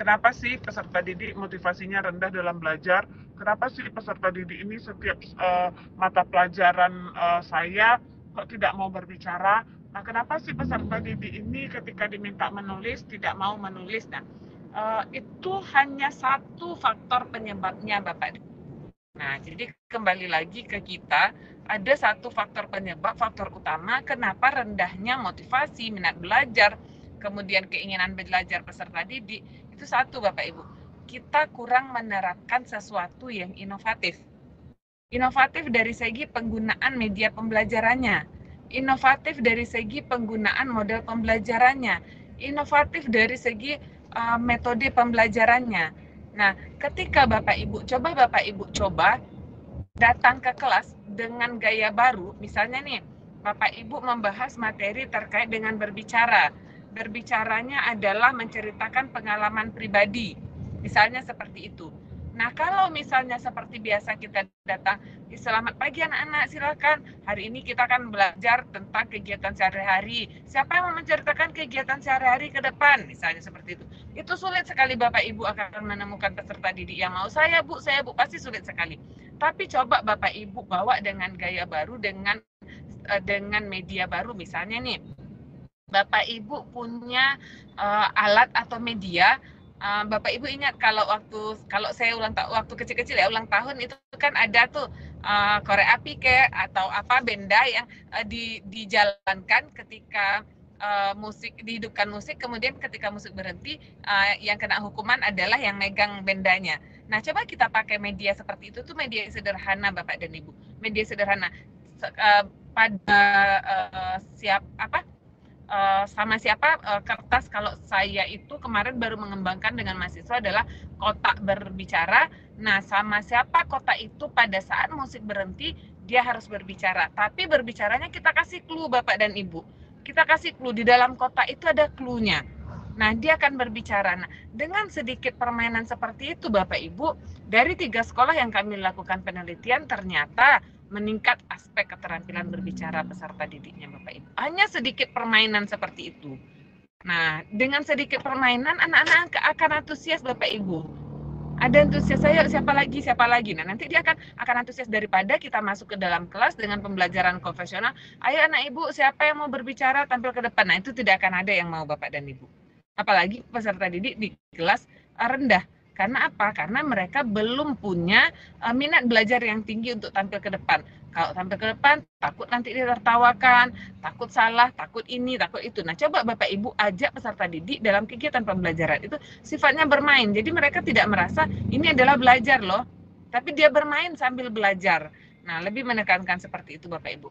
kenapa sih peserta didik motivasinya rendah dalam belajar? Kenapa sih peserta didik ini setiap mata pelajaran saya kok tidak mau berbicara? Nah, kenapa sih peserta didik ini ketika diminta menulis tidak mau menulis? Nah, itu hanya satu faktor penyebabnya, Bapak. Nah, jadi kembali lagi ke kita, ada satu faktor penyebab, faktor utama kenapa rendahnya motivasi, minat belajar, kemudian keinginan belajar peserta didik, itu satu Bapak Ibu. Kita kurang menerapkan sesuatu yang inovatif. Inovatif dari segi penggunaan media pembelajarannya, inovatif dari segi penggunaan model pembelajarannya, inovatif dari segi metode pembelajarannya. Nah, ketika Bapak Ibu coba datang ke kelas dengan gaya baru, misalnya nih, Bapak Ibu membahas materi terkait dengan berbicara. Berbicaranya adalah menceritakan pengalaman pribadi, misalnya seperti itu. Nah, kalau misalnya seperti biasa kita datang, selamat pagi anak-anak, silakan. Hari ini kita akan belajar tentang kegiatan sehari-hari. Siapa yang mau menceritakan kegiatan sehari-hari ke depan? Misalnya seperti itu. Itu sulit sekali Bapak Ibu akan menemukan peserta didik yang mau saya Bu, pasti sulit sekali. Tapi coba Bapak Ibu bawa dengan gaya baru, dengan media baru. Misalnya nih, Bapak Ibu punya alat atau media. Bapak Ibu ingat kalau saya waktu kecil-kecil ya, ulang tahun itu kan ada tuh korek api kayak atau apa benda yang dijalankan ketika dihidupkan musik, kemudian ketika musik berhenti yang kena hukuman adalah yang megang bendanya. Nah, coba kita pakai media seperti itu, tuh media sederhana Bapak dan Ibu. Media sederhana pada kertas. Kalau saya itu kemarin baru mengembangkan dengan mahasiswa adalah kotak berbicara. Nah, sama siapa kotak itu pada saat musik berhenti dia harus berbicara. Tapi berbicaranya kita kasih clue Bapak dan Ibu. Kita kasih clue, di dalam kotak itu ada clue-nya. Nah, dia akan berbicara. Nah, dengan sedikit permainan seperti itu Bapak Ibu, dari 3 sekolah yang kami lakukan penelitian ternyata meningkat aspek keterampilan berbicara peserta didiknya Bapak Ibu. Hanya sedikit permainan seperti itu. Nah, dengan sedikit permainan anak-anak akan antusias Bapak Ibu. Ada antusias, saya siapa lagi. Nah, nanti dia akan antusias daripada kita masuk ke dalam kelas dengan pembelajaran konvensional. Ayo anak Ibu, siapa yang mau berbicara tampil ke depan. Nah, itu tidak akan ada yang mau Bapak dan Ibu. Apalagi peserta didik di kelas rendah. Karena apa? Karena mereka belum punya minat belajar yang tinggi untuk tampil ke depan. Kalau tampil ke depan, takut nanti ditertawakan, takut salah, takut ini, takut itu. Nah, coba Bapak Ibu ajak peserta didik dalam kegiatan pembelajaran. Itu sifatnya bermain. Jadi mereka tidak merasa ini adalah belajar loh. Tapi dia bermain sambil belajar. Nah, lebih menekankan seperti itu Bapak Ibu.